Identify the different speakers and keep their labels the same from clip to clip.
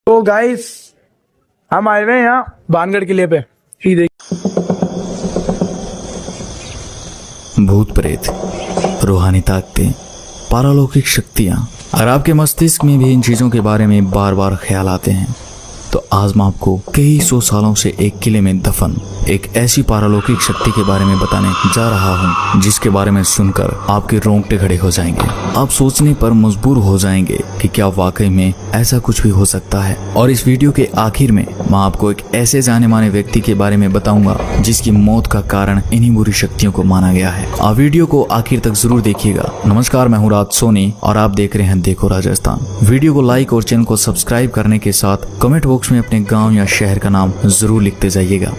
Speaker 1: तो गाइस हम आए हुए हैं यहाँ भानगढ़ किले पे। ये देखिए,
Speaker 2: भूत प्रेत, रूहानी ताकतें, पारलौकिक शक्तियाँ। अगर आपके मस्तिष्क में भी इन चीज़ों के बारे में बार बार ख्याल आते हैं तो आज मैं आपको कई सौ सालों से एक किले में दफन एक ऐसी पारलौकिक शक्ति के बारे में बताने जा रहा हूँ जिसके बारे में सुनकर आपके रोंगटे खड़े हो जाएंगे। आप सोचने पर मजबूर हो जाएंगे कि क्या वाकई में ऐसा कुछ भी हो सकता है। और इस वीडियो के आखिर में मैं आपको एक ऐसे जाने माने व्यक्ति के बारे में बताऊंगा जिसकी मौत का कारण इन्हीं बुरी शक्तियों को माना गया है। आप वीडियो को आखिर तक जरूर देखिएगा। नमस्कार, मैं हूँ राज सोनी और आप देख रहे हैं देखो राजस्थान। वीडियो को लाइक और चैनल को सब्सक्राइब करने के साथ कमेंट बॉक्स में अपने गांव या शहर का नाम जरूर लिखते जाइएगा।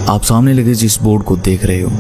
Speaker 2: आप सामने लगे जिस बोर्ड को देख रहे हो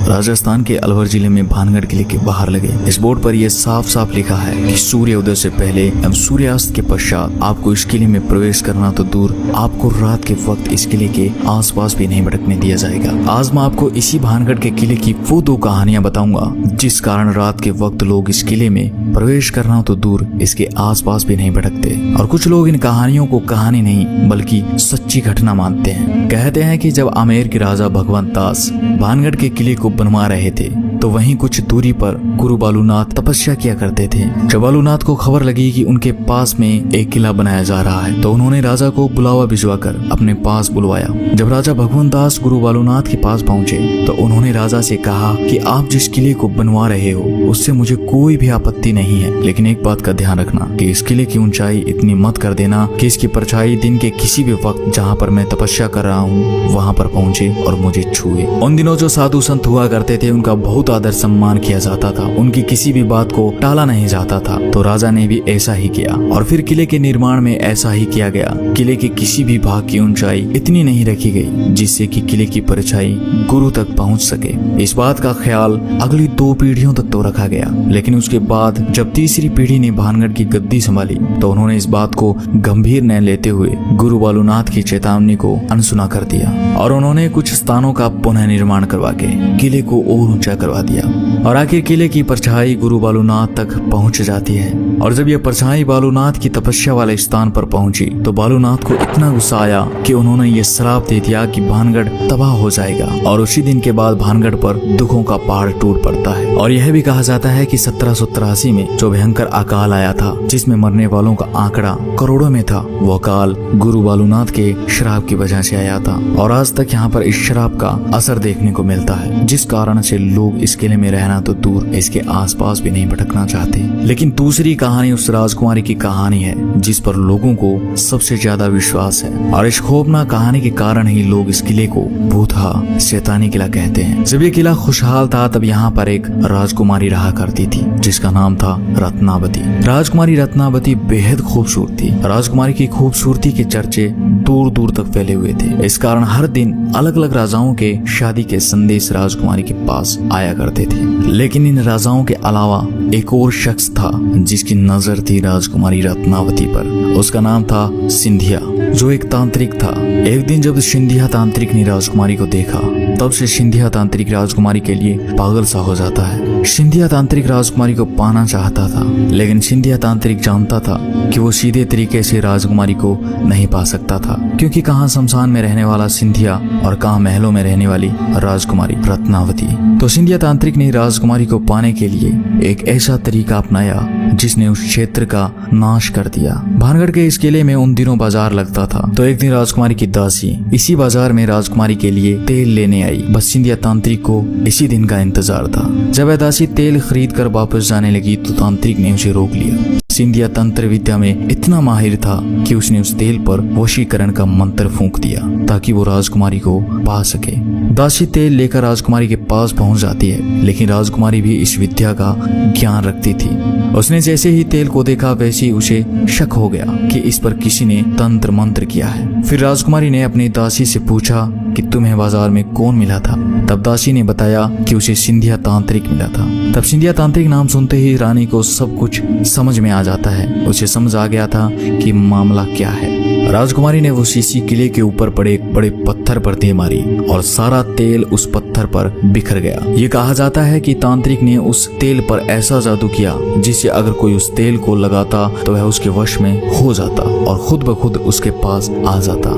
Speaker 2: राजस्थान के अलवर जिले में भानगढ़ किले के बाहर लगे। इस बोर्ड पर यह साफ साफ लिखा है कि सूर्योदय से पहले एवं सूर्यास्त के पश्चात आपको इस किले में प्रवेश करना तो दूर, आपको रात के वक्त इस किले के आसपास भी नहीं भटकने दिया जाएगा। आज मैं आपको इसी भानगढ़ के किले की वो दो कहानियां बताऊंगा जिस कारण रात के वक्त लोग इस किले में प्रवेश करना तो दूर, इसके आसपास भी नहीं भटकते। और कुछ लोग इन कहानियों को कहानी नहीं बल्कि सच्ची घटना मानते हैं। कहते हैं कि जब आमेर के राजा भगवंत दास भानगढ़ के किले को बनवा रहे थे तो वहीं कुछ दूरी पर गुरु बालूनाथ तपस्या किया करते थे। जब बालूनाथ को खबर लगी कि उनके पास में एक किला बनाया जा रहा है तो उन्होंने राजा को बुलावा भिजवाकर अपने पास बुलवाया। जब राजा भगवंत दास गुरु बालूनाथ के पास पहुंचे तो उन्होंने राजा से कहा कि आप जिस किले को बनवा रहे हो उससे मुझे कोई भी आपत्ति नहीं है, लेकिन एक बात का ध्यान रखना कि इस किले की ऊंचाई इतनी मत कर देना कि इसकी परछाई दिन के किसी भी वक्त जहाँ पर मैं तपस्या कर रहा हूँ वहाँ पर पहुँचे और मुझे छुए। उन दिनों जो साधु संत हुआ करते थे उनका बहुत आदर सम्मान किया जाता था, उनकी किसी भी बात को टाला नहीं जाता था। तो राजा ने भी ऐसा ही किया और फिर किले के निर्माण में ऐसा ही किया गया। किले के किसी भी भाग की ऊंचाई इतनी नहीं रखी गई जिससे कि किले की परछाई गुरु तक पहुंच सके। इस बात का ख्याल अगली 2 पीढ़ियों तक तो रखा गया, लेकिन उसके बाद जब तीसरी पीढ़ी ने भानगढ़ की गद्दी संभाली तो उन्होंने इस बात को गंभीर न लेते हुए गुरु बालूनाथ की चेतावनी को अनसुना कर दिया और उन्होंने कुछ स्थानों का पुनः निर्माण करवा के किले को और ऊंचा करवा दिया। और आखिर किले की परछाई गुरु बालूनाथ तक पहुंच जाती है। और जब यह परछाई बालूनाथ की तपस्या वाले स्थान पर पहुंची तो बालूनाथ को इतना गुस्सा आया कि उन्होंने ये श्राप दे दिया कि भानगढ़ तबाह हो जाएगा। और उसी दिन के बाद भानगढ़ पर दुखों का पहाड़ टूट पड़ता है। और यह भी कहा जाता है कि 1783 में जो भयंकर अकाल आया था जिसमें मरने वालों का आंकड़ा करोड़ों में था, वो अकाल गुरु बालूनाथ के श्राप की वजह से आया था। और आज तक यहाँ पर इस श्राप का असर देखने को मिलता है, जिस कारण से लोग इस किले में रहना तो दूर, इसके आसपास भी नहीं भटकना चाहते। लेकिन दूसरी कहानी उस राजकुमारी की कहानी है जिस पर लोगों को सबसे ज्यादा विश्वास है। और इस खौफनाक कहानी के कारण ही लोग इस किले को भूतहा शैतानी किला कहते हैं। जब ये किला खुशहाल था तब यहाँ पर एक राजकुमारी रहा करती थी जिसका नाम था रत्नावती। राजकुमारी रत्नावती बेहद खूबसूरत थी। राजकुमारी की खूबसूरती के चर्चे दूर दूर तक फैले हुए थे। इस कारण हर दिन अलग अलग राजाओं के शादी के संदेश राजकुमारी के पास आया करते थे। लेकिन इन राजाओं के अलावा एक और शख्स था जिसकी नजर थी राजकुमारी रत्नावती पर। उसका नाम था सिंधिया, जो एक तांत्रिक था। एक दिन जब सिंधिया तांत्रिक ने राजकुमारी को देखा तब से सिंधिया तांत्रिक राजकुमारी के लिए पागल सा हो जाता है। सिंधिया तांत्रिक राजकुमारी को पाना चाहता था, लेकिन सिंधिया तांत्रिक जानता था कि वो सीधे तरीके से राजकुमारी को नहीं पा सकता था, क्योंकि कहाँ शमशान में रहने वाला सिंधिया और कहाँ महलों में रहने वाली राजकुमारी रत्नावती। तो सिंधिया तांत्रिक ने राजकुमारी को पाने के लिए एक ऐसा तरीका अपनाया जिसने उस क्षेत्र का नाश कर दिया। भानगढ़ के इस किले में उन दिनों बाजार लगता था। तो एक दिन राजकुमारी की दासी इसी बाजार में राजकुमारी के लिए तेल लेने आई। बस सिंधिया तांत्रिक को इसी दिन का इंतजार था। जब दासी तेल खरीद कर वापस जाने लगी तो तांत्रिक ने उसे रोक लिया। सिंधिया तंत्र विद्या में इतना माहिर था कि उसने उस तेल पर वशीकरण का मंत्र फूंक दिया ताकि वो राजकुमारी को पा सके। दासी तेल लेकर राजकुमारी के पास पहुंच जाती है, लेकिन राजकुमारी भी इस विद्या का ज्ञान रखती थी। उसने जैसे ही तेल को देखा वैसे ही उसे शक हो गया कि इस पर किसी ने तंत्र मंत्र किया है। फिर राजकुमारी ने अपनी दासी से पूछा कि तुम्हें बाजार में कौन मिला था। तब दासी ने बताया कि उसे सिंधिया तांत्रिक मिला था। तब सिंधिया तांत्रिक नाम सुनते ही रानी को सब कुछ समझ में आ जाता है। उसे समझ आ गया था कि मामला क्या है। राजकुमारी ने वो शीशी किले के ऊपर पड़े एक बड़े पत्थर पर दे मारी और सारा तेल उस पत्थर पर बिखर गया। ये कहा जाता है कि तांत्रिक ने उस तेल पर ऐसा जादू किया जिससे अगर कोई उस तेल को लगाता तो वह उसके वश में हो जाता और खुद ब खुद उसके पास आ जाता।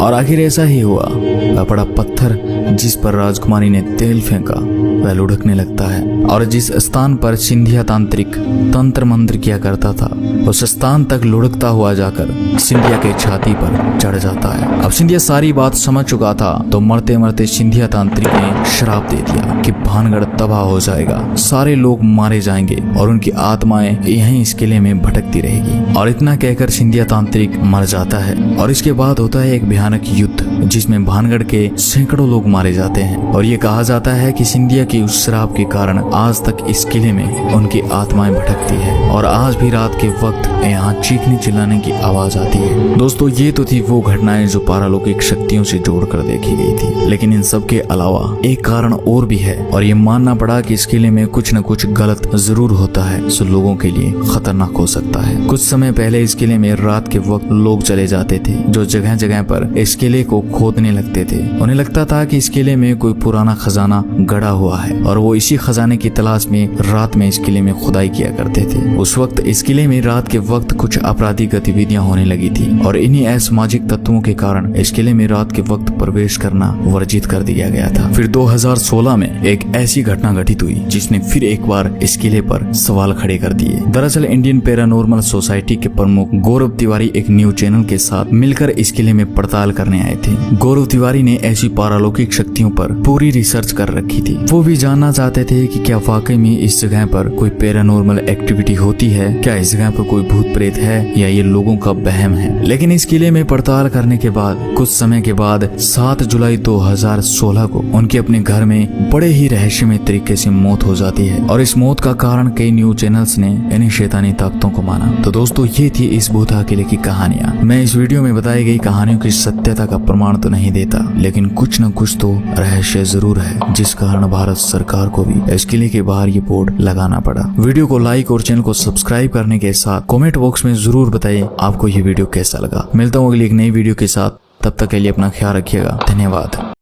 Speaker 2: और आखिर ऐसा ही हुआ। वह बड़ा पत्थर जिस पर राजकुमारी ने तेल फेंका वह लुढ़कने लगता है और जिस स्थान पर सिंधिया तांत्रिक तंत्र मंत्र किया करता था उस स्थान तक लुढ़कता हुआ जाकर सिंधिया के छाती पर चढ़ जाता है। अब सिंधिया सारी बात समझ चुका था तो मरते मरते सिंधिया तांत्रिक ने श्राप दे दिया कि भानगढ़ तबाह हो जाएगा, सारे लोग मारे जाएंगे और उनकी आत्माएं यहीं इस किले में भटकती रहेगी। और इतना कहकर सिंधिया तांत्रिक मर जाता है और इसके बाद होता है एक भयानक युद्ध जिसमें भानगढ़ के सैकड़ों लोग मारे जाते हैं। और ये कहा जाता है कि सिंधिया की उस श्राप के कारण आज तक इस किले में उनकी आत्माएं भटकती है और आज भी रात के वक्त यहाँ चीखने चिल्लाने की आवाज आती है। दोस्तों ये तो थी वो घटनाएं जो पारालौकिक शक्तियों से जोड़कर देखी गई थी, लेकिन इन सब के अलावा एक कारण और भी है और ये मानना पड़ा कि इस किले में कुछ न कुछ गलत जरूर होता है जो लोगों के लिए खतरनाक हो सकता है। कुछ समय पहले इस किले में रात के वक्त लोग चले जाते थे जो जगह जगह पर इस किले को खोदने लगते थे। उन्हें लगता था कि इस किले में कोई पुराना खजाना गड़ा हुआ है और वो इसी खजाने की तलाश में रात में इस किले में खुदाई किया करते थे। उस वक्त इस किले में रात के वक्त कुछ आपराधिक गतिविधियां होने लगी थी और इन्हीं असामाजिक तत्वों के कारण इस किले में रात के वक्त प्रवेश करना वर्जित कर दिया गया था। फिर 2016 में एक ऐसी घटना घटित हुई जिसने फिर एक बार इस किले पर सवाल खड़े कर दिए। दरअसल इंडियन पैरानॉर्मल सोसाइटी के प्रमुख गौरव तिवारी एक न्यूज चैनल के साथ मिलकर इस किले में पड़ताल करने आए थे। गौरव तिवारी ने ऐसी पारालौकिक शक्तियों पर पूरी रिसर्च कर रखी थी। वो भी जानना चाहते थे कि क्या वाकई में इस जगह पर कोई पैरानॉर्मल एक्टिविटी होती है, क्या इस जगह पर कोई भूत प्रेत है या ये लोगों का वहम है। लेकिन इस किले में पड़ताल करने के बाद कुछ समय के बाद 7 जुलाई 2016 को उनके अपने घर में बड़े ही रहस्यमय तरीके से मौत हो जाती है और इस मौत का कारण कई न्यूज चैनल्स ने इन्हीं शैतानी ताकतों को माना। तो दोस्तों ये थी इस भूतहा किले की कहानियां। मैं इस वीडियो में बताई गई कहानियों की सत्यता का प्रमाण तो नहीं देता, लेकिन कुछ न कुछ तो रहस्य जरूर है जिस कारण भारत सरकार को भी इस किले के बाहर ये बोर्ड लगाना पड़ा। वीडियो को लाइक और चैनल को सब्सक्राइब करने के साथ कमेंट बॉक्स में जरूर बताइए आपको ये वीडियो कैसा लगा। मिलता हूँ अगली एक नई वीडियो के साथ, तब तक के लिए अपना ख्याल रखिएगा। धन्यवाद।